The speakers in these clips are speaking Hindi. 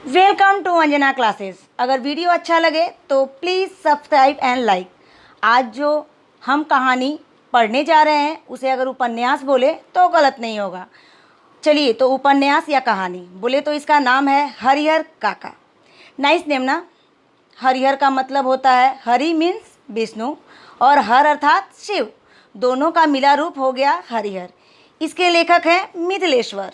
Welcome to Anjana classes. अगर वीडियो अच्छा लगे तो प्लीज़ सब्सक्राइब एंड लाइक। आज जो हम कहानी पढ़ने जा रहे हैं उसे अगर उपन्यास बोले तो गलत नहीं होगा। चलिए, तो उपन्यास या कहानी बोले तो इसका नाम है हरिहर काका। नाइस नेम ना। हरिहर का मतलब होता है, हरि मीन्स विष्णु और हर अर्थात शिव, दोनों का मिला रूप हो गया हरिहर। इसके लेखक हैं मिथिलेश्वर।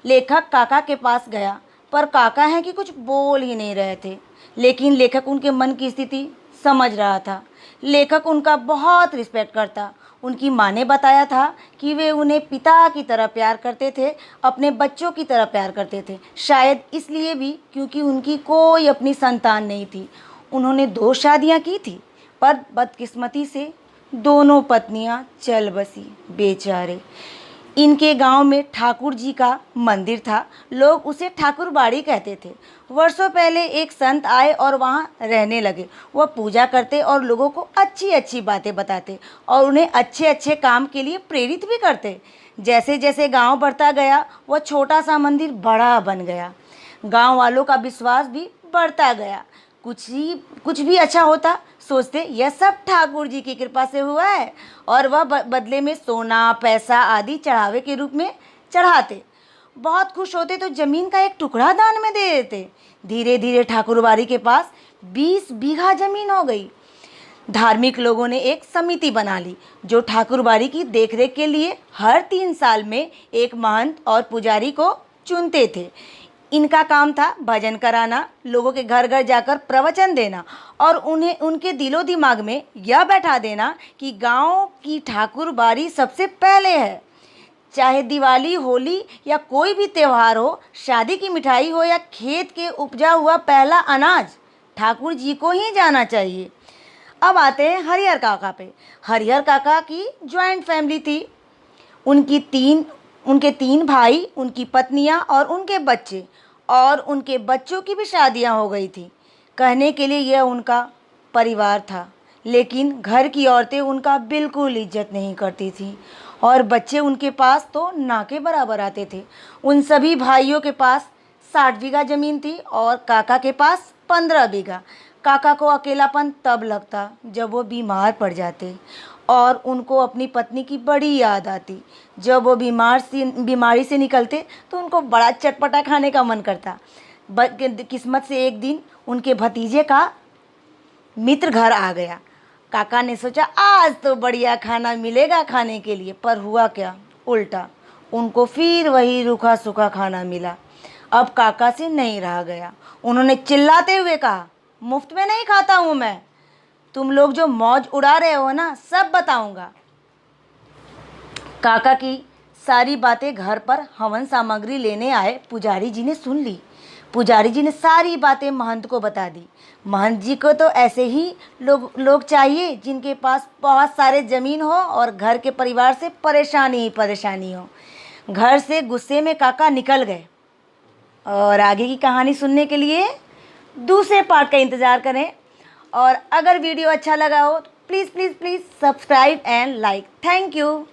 लेखक काका के पास गया, पर काका हैं कि कुछ बोल ही नहीं रहे थे। लेकिन लेखक उनके मन की स्थिति समझ रहा था। लेखक उनका बहुत रिस्पेक्ट करता। उनकी माँ ने बताया था कि वे उन्हें पिता की तरह प्यार करते थे, अपने बच्चों की तरह प्यार करते थे। शायद इसलिए भी क्योंकि उनकी कोई अपनी संतान नहीं थी। उन्होंने 2 शादियाँ की थी, पर बदकिस्मती से दोनों पत्नियाँ चल बसी। बेचारे। इनके गांव में ठाकुर जी का मंदिर था। लोग उसे ठाकुर बाड़ी कहते थे। वर्षों पहले एक संत आए और वहां रहने लगे। वह पूजा करते और लोगों को अच्छी अच्छी बातें बताते और उन्हें अच्छे अच्छे काम के लिए प्रेरित भी करते। जैसे जैसे गांव बढ़ता गया, वह छोटा सा मंदिर बड़ा बन गया। गांव वालों का विश्वास भी बढ़ता गया। कुछ भी अच्छा होता सोचते यह सब ठाकुर जी की कृपा से हुआ है, और वह बदले में सोना पैसा आदि चढ़ावे के रूप में चढ़ाते। बहुत खुश होते तो जमीन का एक टुकड़ा दान में दे देते। धीरे धीरे ठाकुरबाड़ी के पास 20 बीघा जमीन हो गई। धार्मिक लोगों ने एक समिति बना ली जो ठाकुरबाड़ी की देखरेख के लिए हर 3 साल में एक महंत और पुजारी को चुनते थे। इनका काम था भजन कराना, लोगों के घर घर जाकर प्रवचन देना और उन्हें उनके दिलो दिमाग में यह बैठा देना कि गांव की ठाकुरबाड़ी सबसे पहले है। चाहे दिवाली, होली या कोई भी त्यौहार हो, शादी की मिठाई हो या खेत के उपजा हुआ पहला अनाज, ठाकुर जी को ही जाना चाहिए। अब आते हैं हरिहर काका पे। हरिहर काका की ज्वाइंट फैमिली थी। उनके 3 भाई, उनकी पत्नियां और उनके बच्चे, और उनके बच्चों की भी शादियां हो गई थी। कहने के लिए यह उनका परिवार था, लेकिन घर की औरतें उनका बिल्कुल इज्जत नहीं करती थीं और बच्चे उनके पास तो ना के बराबर आते थे। उन सभी भाइयों के पास 60 बीघा ज़मीन थी और काका के पास 15 बीघा। काका को अकेलापन तब लगता जब वो बीमार पड़ जाते और उनको अपनी पत्नी की बड़ी याद आती। जब वो बीमारी से निकलते तो उनको बड़ा चटपटा खाने का मन करता। किस्मत से एक दिन उनके भतीजे का मित्र घर आ गया। काका ने सोचा आज तो बढ़िया खाना मिलेगा खाने के लिए, पर हुआ क्या, उल्टा। उनको फिर वही रूखा सूखा खाना मिला। अब काका से नहीं रहा गया। उन्होंने चिल्लाते हुए कहा, मुफ्त में नहीं खाता हूँ मैं। तुम लोग जो मौज उड़ा रहे हो ना, सब बताऊंगा। काका की सारी बातें घर पर हवन सामग्री लेने आए पुजारी जी ने सुन ली। पुजारी जी ने सारी बातें महंत को बता दी। महंत जी को तो ऐसे ही लोग चाहिए जिनके पास बहुत सारे ज़मीन हो और घर के परिवार से परेशानी ही परेशानी हो। घर से गुस्से में काका निकल गए। और आगे की कहानी सुनने के लिए दूसरे पार्ट का इंतज़ार करें। और अगर वीडियो अच्छा लगा हो तो please please please subscribe and like. Thank you.